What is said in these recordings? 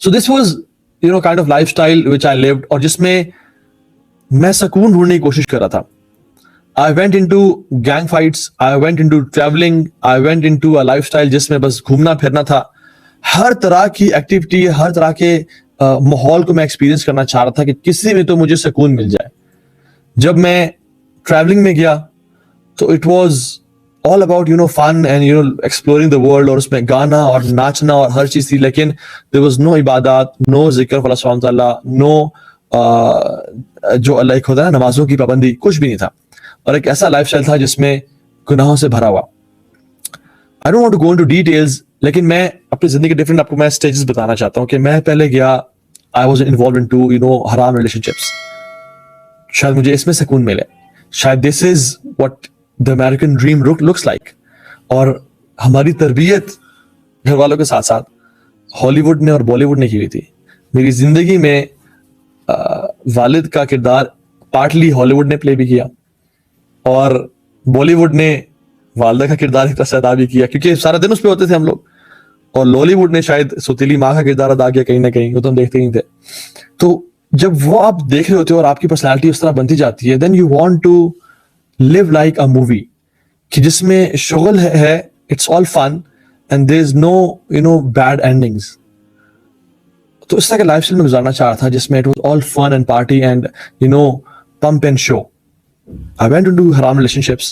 So this was, kind of lifestyle which I lived, اور جس میں میں سکون ڈھونڈنے کی کوشش کر رہا تھا. I went into gang fights, I went into traveling, I went into a lifestyle جس میں بس گھومنا پھرنا تھا. ہر طرح کی ایکٹیویٹی, ہر طرح کے ماحول کو میں ایکسپیرینس کرنا چاہ رہا تھا کہ کسی میں تو مجھے سکون مل جائے. جب میں ٹریولنگ میں گیا تو it was all about fun and exploring the world, اور اس میں گانا اور ناچنا اور ہر چیز تھی, لیکن there was no عبادات, no ذکر اللہ سبحانہ تعالیٰ, no جو اللہ ایک ہوتا ہے نمازوں کی پابندی, کچھ بھی نہیں تھا. اور ایک ایسا لائف اسٹائل تھا جس میں گناہوں سے بھرا ہوا. I don't want to go into details, لیکن میں اپنی زندگی کے ڈفرینٹ آپ کو میں اسٹیجز بتانا چاہتا ہوں کہ میں پہلے گیا, I was involved into حرام relationships. شاید مجھے اس میں سکون ملے, شاید this is what the American dream looks like. اور ہماری تربیت گھر والوں کے ساتھ ساتھ ہالی ووڈ نے اور بالی ووڈ نے کی ہوئی تھی. میری زندگی میں والد کا کردار پارٹلی ہالی ووڈ نے پلے بھی کیا, اور بالی ووڈ نے والدہ کا کردار ایک طرح سے ادا بھی کیا, کیونکہ سارا دن اس پہ ہوتے تھے ہم لوگ. اور لالی ووڈ نے شاید ستیلی ماں کا کردار ادا کیا کہیں نہ کہیں, وہ تو ہم دیکھتے ہی تھے. تو جب وہ آپ دیکھ رہے ہوتے ہو اور آپ کی پرسنالٹی اس طرح بنتی جاتی ہے, then you want to live like a movie, کہ جس میں شغل ہے, it's all fun and there is no bad endings. تو اس طرح کا لائف اسٹائل میں گزارنا چاہ رہا تھا جس میں it was all fun and party and pump and show. I went into haram relationships.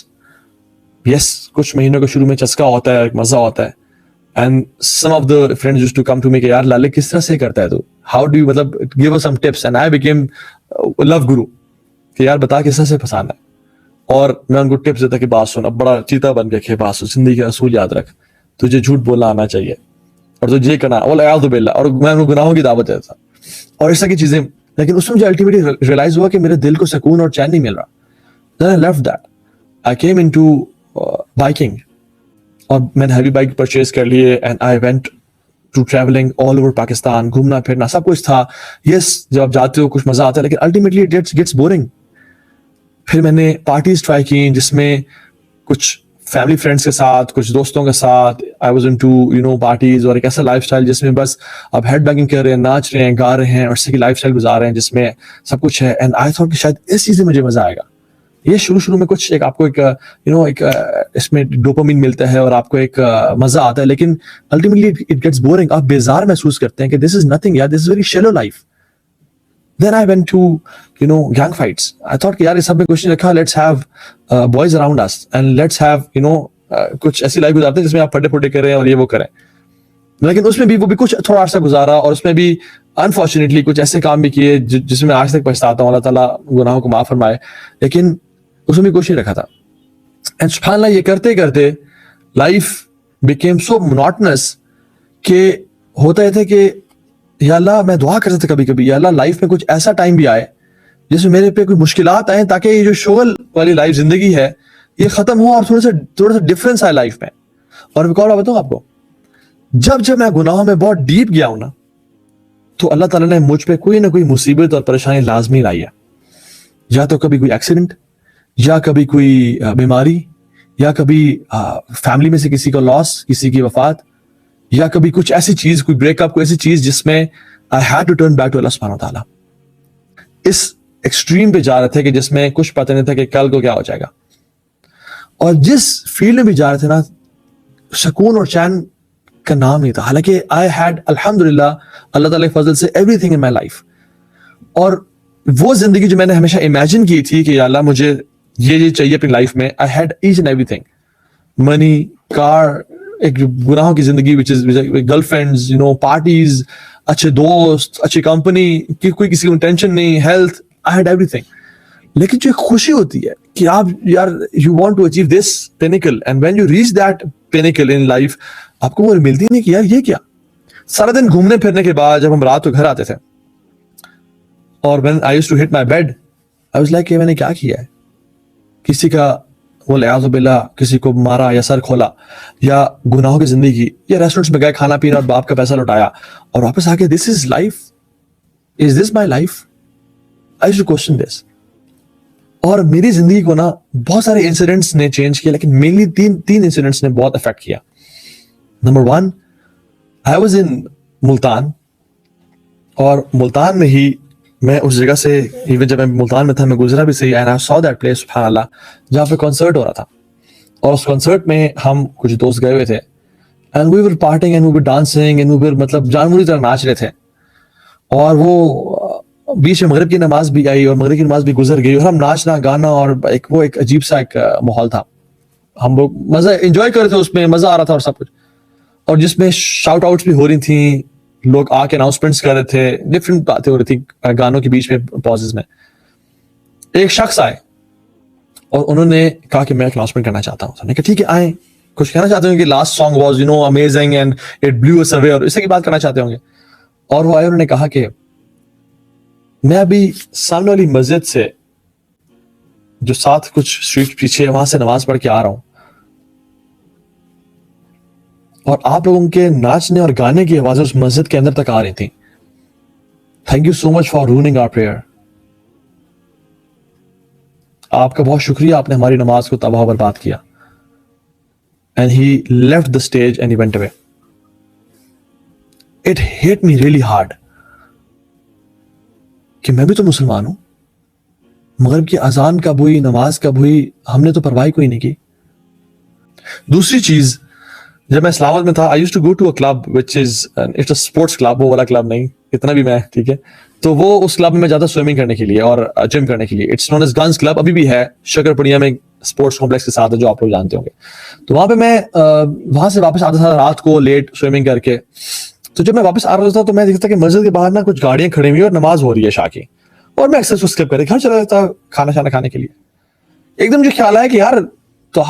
Yes, کچھ مہینوں کے شروع میں چسکا ہوتا ہے, ایک مزہ ہوتا ہے, and some of the friends used to come to me کہ یار لالے کس طرح سے کرتا ہے تو, how do you مطلب give us some tips, and I became love guru کہ یار بتا کس طرح سے پھنسانا ہے. اور میں ان کو ٹپس دیتا کہ بات سن, اب بڑا چیتا بن کے کہ بات سن, زندگی کا اصول یاد رکھ, تجھے جھوٹ بولنا آنا چاہیے اور تجھے یہ کرنا, والعیاذ باللہ, اور میں ان کو گناہوں کی دعوت دیتا تھا اور اس طرح کی چیزیں. لیکن اس میں مجھے الٹیمیٹلی ریئلائز ہوا کہ میرے دل کو سکون اور چین نہیں مل رہا. Then I left that. I came into biking, اور میں نے ہیوی بائک پرچیز کر لیے, and I went to traveling all over Pakistan. گھومنا پھرنا سب کچھ تھا. Yes, جب آپ جاتے ہو کچھ مزہ آتا ہے, لیکن الٹیمیٹلی it gets boring. پھر میں نے پارٹیز ٹرائی کی جس میں کچھ فیملی فرینڈس کے ساتھ, کچھ دوستوں کے ساتھ. آئی واز انٹو پارٹیز, اور ایک ایسا لائف اسٹائل جس میں بس آپ ہیڈ بینگنگ کر رہے ہیں, ناچ رہے ہیں, گا رہے ہیں, اور اس کی لائف اسٹائل گزار رہے ہیں جس میں سب کچھ ہے. اینڈ آئی تھاٹ کہ شاید اس چیز سے مجھے مزہ آئے گا. یہ شروع میں کچھ ایک آپ کو ایک اس میں ڈوپامین ملتا ہے اور آپ کو ایک مزہ آتا ہے, لیکن الٹیمیٹلی اٹ گیٹس بورنگ. آپ بیزار محسوس کرتے ہیں کہ دس از نتھنگ یار, this is very shallow life. Then I went to gang fights. I thought کہ یار اس سب میں کچھ نہیں رکھا, let's have boys around us and let's have کچھ ایسی لائف گزارتے ہیں جس میں آپ پھٹے کریں اور یہ وہ کریں. لیکن اس میں بھی وہ بھی کچھ تھوڑا عرصہ گزارا, اور اس میں بھی انفارچونیٹلی کچھ ایسے کام بھی کیے جس میں آج تک پچھتاتا ہوں. اللہ تعالیٰ گناہوں کو معاف فرمائے, لیکن اس میں بھی کچھ نہیں رکھا تھا. اینڈ سبحان اللہ, یہ کرتے کرتے لائف became so monotonous کہ ہوتا یہ تھا کہ یا اللہ میں دعا کرتا تھا کبھی کبھی, یا اللہ لائف میں کچھ ایسا ٹائم بھی آئے جس میں میرے پہ کوئی مشکلات آئیں تاکہ یہ جو شغل والی لائف زندگی ہے یہ ختم ہو اور تھوڑا سا ڈفرینس آئے لائف میں. اور ایک اور بات بتاؤں آپ کو, جب میں گناہوں میں بہت ڈیپ گیا ہوں نا, تو اللہ تعالیٰ نے مجھ پہ کوئی نہ کوئی مصیبت اور پریشانی لازمی لائی ہے. یا تو کبھی کوئی ایکسیڈنٹ, یا کبھی کوئی بیماری, یا کبھی فیملی میں سے کسی کا لاس, کسی کی وفات, یا کبھی کچھ ایسی چیز, کوئی بریک اپ, کوئی ایسی چیز جس میں I had to turn back to اللہ سبحانہ وتعالیٰ. اس ایکسٹریم پہ جا رہے تھے کہ جس میں کچھ پتہ نہیں تھا کہ کل کو کیا ہو جائے گا. اور جس فیلڈ میں بھی جا رہے تھے نا, سکون اور چین کا نام نہیں تھا. حالانکہ I had الحمدللہ اللہ تعالیٰ کے فضل سے everything in my life. اور وہ زندگی جو میں نے ہمیشہ امیجن کی تھی کہ یا اللہ مجھے یہ چاہیے اپنی لائف میں, I had each and everything. money, car, ایک گناہوں کی زندگی which is girl friends, parties, اچھے دوست, اچھی کمپنی, کوئی کسی کو ٹینشن نہیں, ہیلتھ, I had everything. لیکن جو ایک خوشی ہوتی ہے کہ آپ یار you want to achieve this pinnacle, and when you reach that pinnacle in life, آپ کو وہ ملتی نہیں کہ یار یہ کیا. سارا دن گھومنے پھرنے کے بعد جب ہم رات کو گھر آتے تھے, اور when I used to hit my bed, I was like کہ میں نے کیا کیا ہے. کسی کا والعیاذ باللہ کسی کو مارا یا سر کھولا, یا گناہوں کی زندگی, یا ریسٹورینٹس میں گئے کھانا پینا اور باپ کا پیسہ لوٹایا, اور واپس آ کے this is life, is this my life, I should question this. اور میری زندگی کو نا بہت سارے انسیڈنٹس نے چینج کیا, لیکن مینلی تین انسیڈنٹس نے بہت افیکٹ کیا. Number 1, I was in Multan, اور ملتان میں ہی میں اس جگہ سے ایون جب میں ملتان میں تھا میں گزرا بھی صحیح, and I so that place سبحان اللہ, جہاں پہ کنسرٹ ہو رہا تھا. اور اس کنسرٹ میں ہم کچھ دوست گئے ہوئے تھے, and we were partying and we were dancing and we were مطلب جانوری طرح ناچ رہے تھے. اور وہ بیچ میں مغرب کی نماز بھی آئی اور مغرب کی نماز بھی گزر گئی, اور ہم ناچنا گانا اور وہ ایک عجیب سا ایک ماحول تھا. ہم لوگ مزہ انجوائے کر رہے تھے, اس میں مزہ آ رہا تھا اور سب کچھ, اور جس میں شاؤٹ آؤٹس بھی ہو رہی تھیں, لوگ آ کے اناؤنسمنٹس کر رہے تھے, ڈفرینٹ باتیں ہو رہی تھی گانوں کے بیچ میں پازز میں. ایک شخص آئے اور انہوں نے کہا کہ میں ایک اناؤنسمنٹ کرنا چاہتا ہوں. میں کہا ٹھیک ہے آئیں, کچھ کہنا چاہتے ہوں کہ last song was you know amazing and it blew us away, اور اس کی بات کرنا چاہتے ہوں گے. اور وہ آئے, انہوں نے کہا کہ میں ابھی سامنے والی مسجد سے جو ساتھ کچھ اسٹریٹ پیچھے وہاں سے نماز پڑھ کے آ رہا ہوں, اور آپ لوگوں کے ناچنے اور گانے کی آوازیں اس مسجد کے اندر تک آ رہی تھیں. Thank you so much for running our prayer. آپ کا بہت شکریہ, آپ نے ہماری نماز کو تباہ و برباد کیا. And he left the stage and he went away. It hit me really hard کہ میں بھی تو مسلمان ہوں, مغرب کی اذان کب ہوئی, نماز کب ہوئی, ہم نے تو پرواہ کوئی نہیں کی. دوسری چیز, جب میں اسلام آباد میں تھا, I used to go to a club which is it's a sports club, وہ والا کلب نہیں, اتنا بھی میں ٹھیک ہے. تو وہ اس کلب میں جاتا سوئمنگ کرنے کے لیے اور جم کرنے کے لیے. It's known as Guns Club, ابھی بھی ہے شکر پڑیا میں اسپورٹس کمپلیکس کے ساتھ, جو آپ لوگ جانتے ہوں گے. تو وہاں پہ میں وہاں سے واپس آتا تھا رات کو لیٹ سوئمنگ کر کے. تو جب میں واپس آ رہا تھا تو میں دیکھتا کہ مسجد کے باہر نا کچھ گاڑیاں کھڑی ہوئی اور نماز ہو رہی ہے عشاء کی, اور میں اکثر اسکپ کر کے گھر چلا جاتا کھانا شانا کھانے کے لیے. ایک دم مجھے خیال آیا کہ یار تو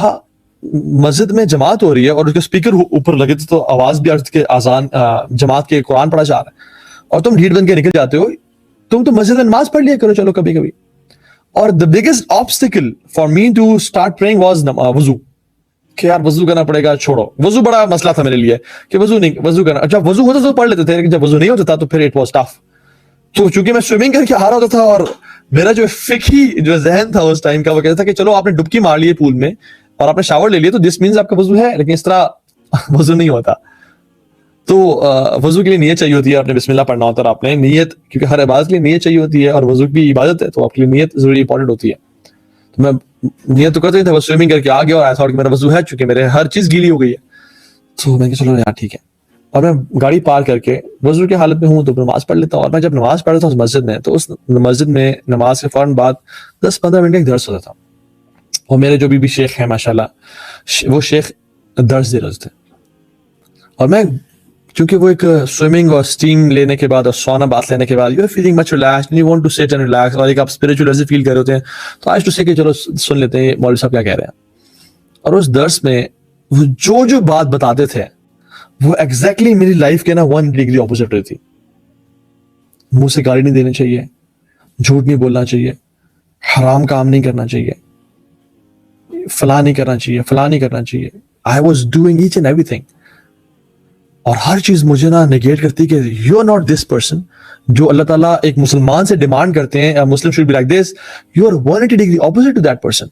مسجد میں جماعت ہو رہی ہے اور اس کے اسپیکر اوپر لگے تھے, تو آواز بھی کے آزان جماعت کے قرآن پڑھا جا رہا ہے, اور تم ڈھیٹ بن کے نکل جاتے ہو. تم تو مسجد میں نماز پڑھ لیا کرو چلو کبھی کبھی. اور the biggest obstacle for me to start praying was وضو, کہ یار وضو کرنا پڑے گا, چھوڑو وضو بڑا مسئلہ تھا میرے لیے کہ وضو کرنا. جب وضو ہوتا تو پڑھ لیتے تھے, لیکن جب وضو نہیں ہوتا تھا تو پھر it was tough. تو چونکہ میں سوئمنگ کر کے آ رہا ہوتا تھا, اور میرا جو فقہی جو ذہن تھا اس ٹائم کا, وہ کہتا تھا کہ چلو آپ نے ڈبکی مار لی ہے پول میں اور آپ نے شاور لے لیا تو دس مینز آپ کا وضو ہے, لیکن اس طرح وضو نہیں ہوتا. تو وضو کے لیے نیت چاہیے ہوتی ہے, آپ نے بسم اللہ پڑھنا ہوتا ہے, اور آپ نے نیت, کیونکہ ہر عبادت کے لیے نیت چاہیے ہوتی ہے, اور وضو بھی عبادت ہے تو آپ کے لیے نیت ضروری امپورٹنٹ ہوتی ہے. تو میں نیت تو کرتا ہی تھا, بس سوئمنگ کر کے آ گیا اور ایسا کہ میرا وضو ہے, چونکہ میرے ہر چیز گیلی ہو گئی ہے. تو میں کہ چلو یار ٹھیک ہے, اور میں گاڑی پار کر کے وضو کی حالت میں ہوں تو نماز پڑھ لیتا ہوں. اور میں جب نماز پڑھ رہا تھا اس مسجد میں, تو اس مسجد میں نماز کے فوراً بعد 10-15 منٹ ایک درس ہوتا تھا, اور میرے جو بھی شیخ ہیں ماشاءاللہ, وہ شیخ درس دے رہے تھے. اور میں چونکہ وہ ایک سوئمنگ اور اسٹیم لینے کے بعد اور سونا بات لینے کے بعد you are feeling much relaxed, you want to sit and relax, اور ایک آپ اسپرچوئل ایسے فیل کر رہے ہوتے ہیں, تو آج ٹو سے کہ چلو سن لیتے ہیں مولوی صاحب کیا کہہ رہے ہیں. اور اس درس میں وہ جو بات بتاتے تھے وہ ایگزیکٹلی میری لائف کے نا 1 ڈگری اپوزٹ رہی تھی. منہ سے گالی نہیں دینی چاہیے, جھوٹ نہیں بولنا چاہیے, حرام کام نہیں کرنا چاہیے, فلاں نہیں کرنا چاہیے, فلاں نہیں کرنا چاہیے. I was doing each and ایوری تھنگ, اور ہر چیز مجھے نا نیگیٹ کرتی کہ you are not this person. جو اللہ تعالیٰ ایک مسلمان سے ڈیمانڈ کرتے ہیں, Muslim should be like this, you are 180 degree opposite to that person.